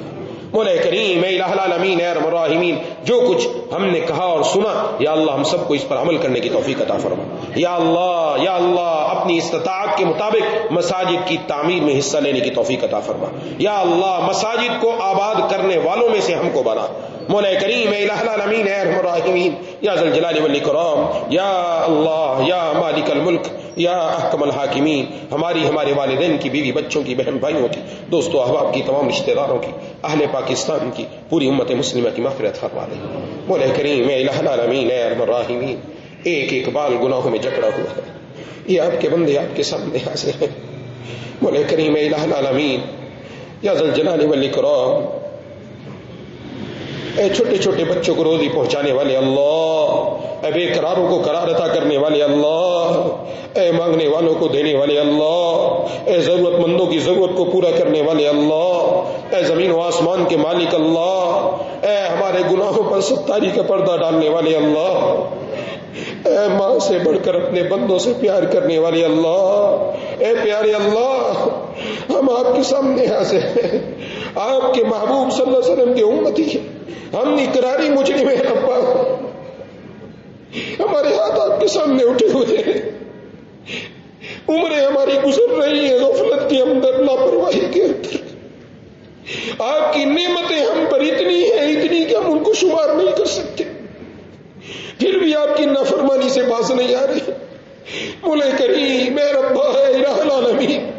مولا کریم اے الہ العالمین اے ارحم الراحمین، جو کچھ ہم نے کہا اور سنا یا اللہ ہم سب کو اس پر عمل کرنے کی توفیق عطا فرما. یا اللہ اپنی استطاعت کے مطابق مساجد کی تعمیر میں حصہ لینے کی توفیق عطا فرما. یا اللہ مساجد کو آباد کرنے والوں میں سے ہم کو بنا. مولا کریم اے الہ العالمین اے ارحم الراحمین یا ذی الجلال والاکرام، یا اللہ یا مالک الملک یا احکم الحاکمین، ہمارے والدین کی، بیوی بچوں کی، بہن بھائیوں کی، دوستوں احباب کی، تمام رشتہ داروں کی، اہل پاکستان کی، پوری امت مسلمہ کی مغفرت فرما دے. مولا کریم اے الہ العالمین اے ارحم الراحمین، ایک بال گناہوں میں جکڑا ہوا ہے، یہ آپ کے بندے آپ کے سامنے حاضر ہیں. مولا کریم اے الہ العالمین یا ذی الجلال والاکرام، اے چھوٹے چھوٹے بچوں کو روزی پہنچانے والے اللہ، اے بے قراروں کو قرار عطا کرنے والے اللہ، اے مانگنے والوں کو دینے والے اللہ، اے ضرورت مندوں کی ضرورت کو پورا کرنے والے اللہ، اے زمین و آسمان کے مالک اللہ، اے ہمارے گناہوں پر ستاری کا پردہ ڈالنے والے اللہ، اے ماں سے بڑھ کر اپنے بندوں سے پیار کرنے والے اللہ، اے پیارے اللہ، ہم آپ کے سامنے حاضر ہیں، آپ کے محبوب صلی اللہ علیہ وسلم کے امتی ہیں، ہم اقراری مجرم ہیں ربا، ہمارے ہاتھ آپ کے سامنے اٹھے ہوئے ہیں، عمریں ہماری گزر رہی ہیں غفلت کے اندر، لاپرواہی کے اندر. آپ کی نعمتیں ہم پر اتنی کہ ہم ان کو شمار نہیں کر سکتے، پھر بھی آپ کی نافرمانی سے باز نہیں آ رہے. مولا کریم اے ربا اے الہ العالمین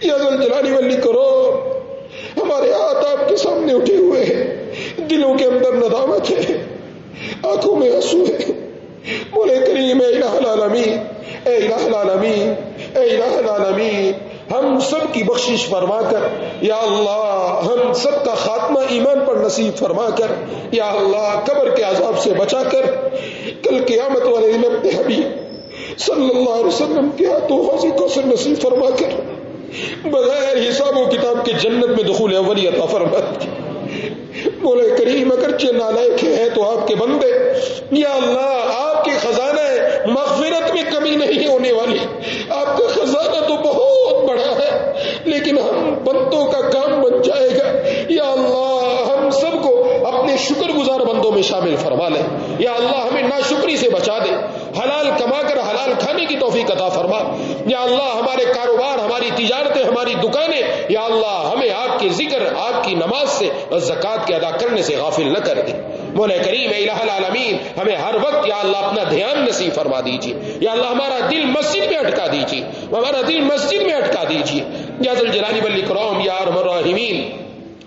یا ذی الجلال والاکرام، ہمارے ہاتھ آپ کے سامنے اٹھے ہوئے ہیں، دلوں کے اندر ندامت ہے، آنکھوں میں آنسو ہے. مولا کریم اے الہ العالمین اے الہ العالمین اے الہ العالمین، ہم سب کی بخشش فرما کر یا اللہ، ہم سب کا خاتمہ ایمان پر نصیب فرما کر یا اللہ، قبر کے عذاب سے بچا کر کل قیامت والے دن اپنے حبیب صلی اللہ علیہ وسلم کے ہاتھوں حوض کوثر نصیب فرما کر بغیر حساب و کتاب کے جنت میں دخول اولی عطا فرما. مولا کریم اگرچہ نالائق ہیں تو آپ کے بندے، یا اللہ آپ کے خزانہ مغفرت میں کمی نہیں ہونے والی، آپ کا خزانہ تو بہت بڑا ہے، لیکن ہم بندوں کا کام بن جائے گا. یا اللہ ہم سب کو اپنے شکر گزار بندوں میں شامل فرما لے. یا اللہ ہمیں ناشکری سے بچا دے، حلال کما کر حلال کھانے کی توفیق عطا فرما. یا اللہ ہمارے کاروبار، ہماری تجارتیں، ہماری دکانیں، یا اللہ ہمیں آپ کے ذکر، آپ کی نماز سے اور زکوٰۃ کے ادا کرنے سے غافل نہ کر دے. مولا کریم اے الہ العالمین ہمیں ہر وقت یا اللہ اپنا دھیان نصیب فرما دیجیے. یا اللہ ہمارا دل مسجد میں اٹکا دیجیے، ہمارا دل مسجد میں اٹکا دیجیے. یا ذی الجلال والاکرام یا ارحم الراحمین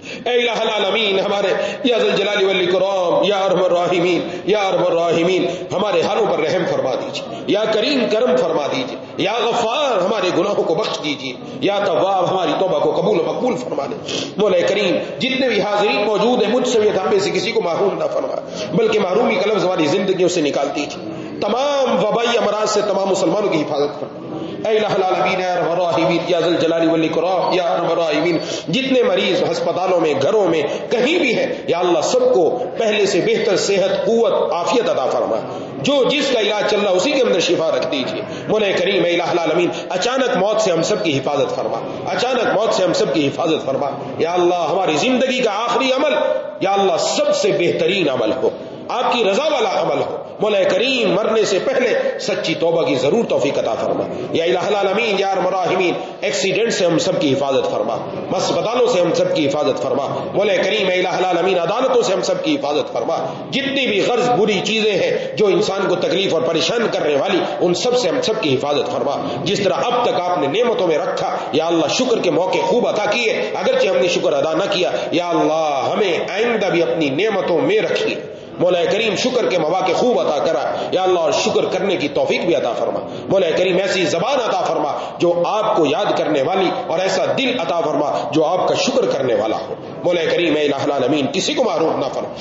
اے الہ العالمین، ہمارے یا ذی الجلال والاکرام یا ارحم الراحمین یا ارحم الراحمین، ہمارے حالوں پر رحم فرما دیجیے. یا کریم کرم فرما دیجیے. یا غفار ہمارے گناہوں کو بخش دیجیے. یا تواب ہماری توبہ کو قبول و مقبول فرما دے. مولا کریم جتنے بھی حاضرین موجود ہیں، مجھ سمیت ہم میں سے کسی کو محروم نہ فرما، بلکہ محرومی کا لفظ ہماری زندگیوں سے نکال دیجیے. تمام وبائی امراض سے تمام مسلمانوں کی حفاظت فرما. اے الہ العالمین اے ارحم الراحمین یا ذی الجلال والاکرام یا ارحم الراحمین، جتنے مریض ہسپتالوں میں، گھروں میں، کہیں بھی ہیں، یا اللہ سب کو پہلے سے بہتر صحت، قوت، عافیت عطا فرما. جو جس کا علاج چل رہا اسی کے اندر شفا رکھ دیجیے. مولا کریم اے الہ العالمین اچانک موت سے ہم سب کی حفاظت فرما، اچانک موت سے ہم سب کی حفاظت فرما. یا اللہ ہماری زندگی کا آخری عمل یا اللہ سب سے بہترین عمل ہو، آپ کی رضا والا عمل ہو. مولا کریم مرنے سے پہلے سچی توبہ کی ضرور توفیق عطا فرما. یا الہ العالمین یا ارحم الراحمین ایکسیڈنٹ سے ہم سب کی حفاظت فرما، ہسپتالوں سے ہم سب کی حفاظت فرما. مولا کریم اے الہ العالمین عدالتوں سے ہم سب کی حفاظت فرما. جتنی بھی غرض بری چیزیں ہیں جو انسان کو تکلیف اور پریشان کرنے والی، ان سب سے ہم سب کی حفاظت فرما. جس طرح اب تک آپ نے نعمتوں میں رکھا، یا اللہ شکر کے موقع خوب عطا کیے، اگرچہ ہم نے شکر ادا نہ کیا، یا اللہ ہمیں آئندہ بھی اپنی نعمتوں میں رکھیے. مولا کریم شکر کے مواقع خوب عطا کرا، یا اللہ اور شکر کرنے کی توفیق بھی عطا فرما. مولا کریم ایسی زبان عطا فرما جو آپ کو یاد کرنے والی، اور ایسا دل عطا فرما جو آپ کا شکر کرنے والا ہو. مولا کریم اے الہ العالمین کسی کو محروم نہ فرما.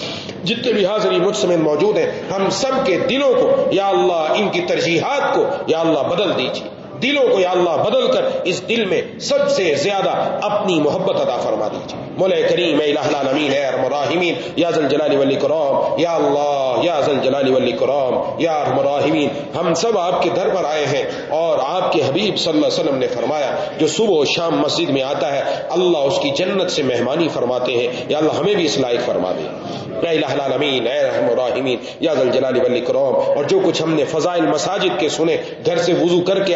جتنے بھی حاضرین مجھ سمیت موجود ہیں، ہم سب کے دلوں کو یا اللہ ان کی ترجیحات کو یا اللہ بدل دیجیے، دلوں کو یا اللہ بدل کر اس دل میں سب سے زیادہ اپنی محبت عطا فرما دیجیے مولا کریم اے الہ العالمین اے ارحم الراحمین یا ذا الجلال والاکرام یا اللہ یا ذا الجلال والاکرام یا ارحم الراحمین. ہم سب آپ کے در پر آئے ہیں اور آپ کے حبیب صلی اللہ علیہ وسلم نے فرمایا جو صبح و شام مسجد میں آتا ہے اللہ اس کی جنت سے مہمانی فرماتے ہیں. یا اللہ ہمیں بھی اس لائق فرما دے اے الہ العالمین اے ارحم الراحمین یا ذا الجلال والاکرام. اور جو کچھ ہم نے فضائل مساجد کے سنے, گھر سے وضو کر کے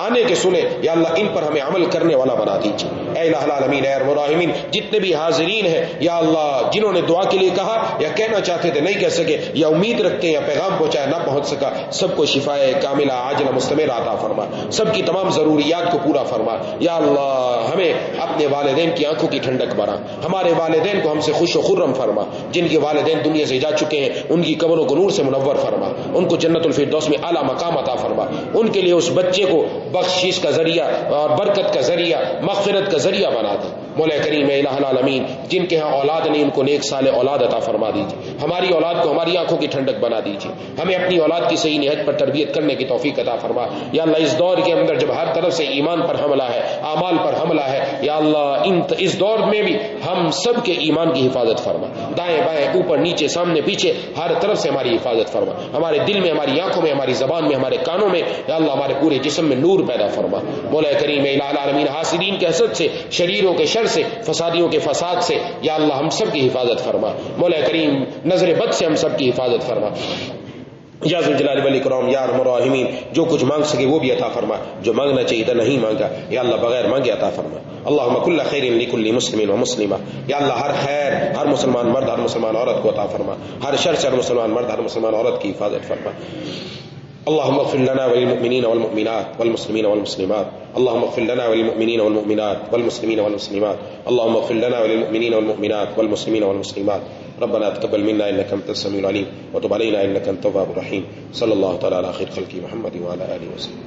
آنے کے سنے, یا اللہ ان پر ہمیں عمل کرنے والا بنا دیجیے اے الہ العالمین اے ارحم الراحمین. جتنے بھی حاضرین ہیں یا اللہ جنہوں نے دعا کے لیے کہا یا کہنا چاہتے تھے نہیں کہہ سکے یا امید رکھتے ہیں یا پیغام پہنچایا نہ پہنچ سکا, سب کو شفائے کاملہ عاجلہ مستمرہ عطا فرما, سب کی تمام ضروریات کو پورا فرما. یا اللہ ہمیں اپنے والدین کی آنکھوں کی ٹھنڈک بنا, ہمارے والدین کو ہم سے خوش و خرم فرما, جن کے والدین دنیا سے جا چکے ہیں ان کی قبروں کو نور سے منور فرما, ان کو جنت الفردوس میں اعلیٰ مقام عطا فرما, ان کے لیے اس بچے کو بخشش کا ذریعہ اور برکت کا ذریعہ مغفرت کا ذریعہ بنا دے مولا کریم اے الہ العالمین. جن کے ہاں اولاد نہیں ان کو نیک صالح اولاد عطا فرما دیجیے, ہماری اولاد کو ہماری آنکھوں کی ٹھنڈک بنا دیجیے, ہمیں اپنی اولاد کی صحیح نہج پر تربیت کرنے کی توفیق عطا فرما. یا اللہ اس دور کے اندر جب ہر طرف سے ایمان پر حملہ ہے, اعمال پر حملہ ہے, یا اللہ اس دور میں بھی ہم سب کے ایمان کی حفاظت فرما, دائیں بائیں اوپر نیچے سامنے پیچھے ہر طرف سے ہماری حفاظت فرما, ہمارے دل میں ہماری آنکھوں میں ہماری زبان میں ہمارے کانوں میں یا اللہ ہمارے پورے جسم میں نور پیدا فرما مولا کریم اے الہ العالمین. حاسدین کے حسد سے, شریروں کے شر سے, فسادیوں کے فساد سے یا اللہ ہم سب کی حفاظت فرما مولا کریم. نظر بد سے ہم سب کی حفاظت فرما یا ذو الجلال والاکرام یا ارحم الراحمین. جو کچھ مانگ سکے وہ بھی عطا فرما, جو مانگنا چاہیے تھا نہیں مانگا یا اللہ بغیر مانگے عطا فرما. اللہم کل خیر لکل مسلم و مسلمہ, یا اللہ ہر خیر ہر مسلمان مرد ہر مسلمان عورت کو عطا فرما, ہر شر سے ہر مسلمان مرد ہر مسلمان عورت کی حفاظت فرما. اللهم اغفر لنا وللمؤمنين والمؤمنات والمسلمين والمسلمات. اللهم اغفر لنا وللمؤمنين والمؤمنات والمسلمين والمسلمات. اللهم اغفر لنا وللمؤمنين والمؤمنات والمسلمين والمسلمات. ربنا تقبل منا انك انت السميع العليم وتب علينا انك انت التواب الرحيم. صلى الله تعالى على خير خلقه محمد وعلى اله وسلم.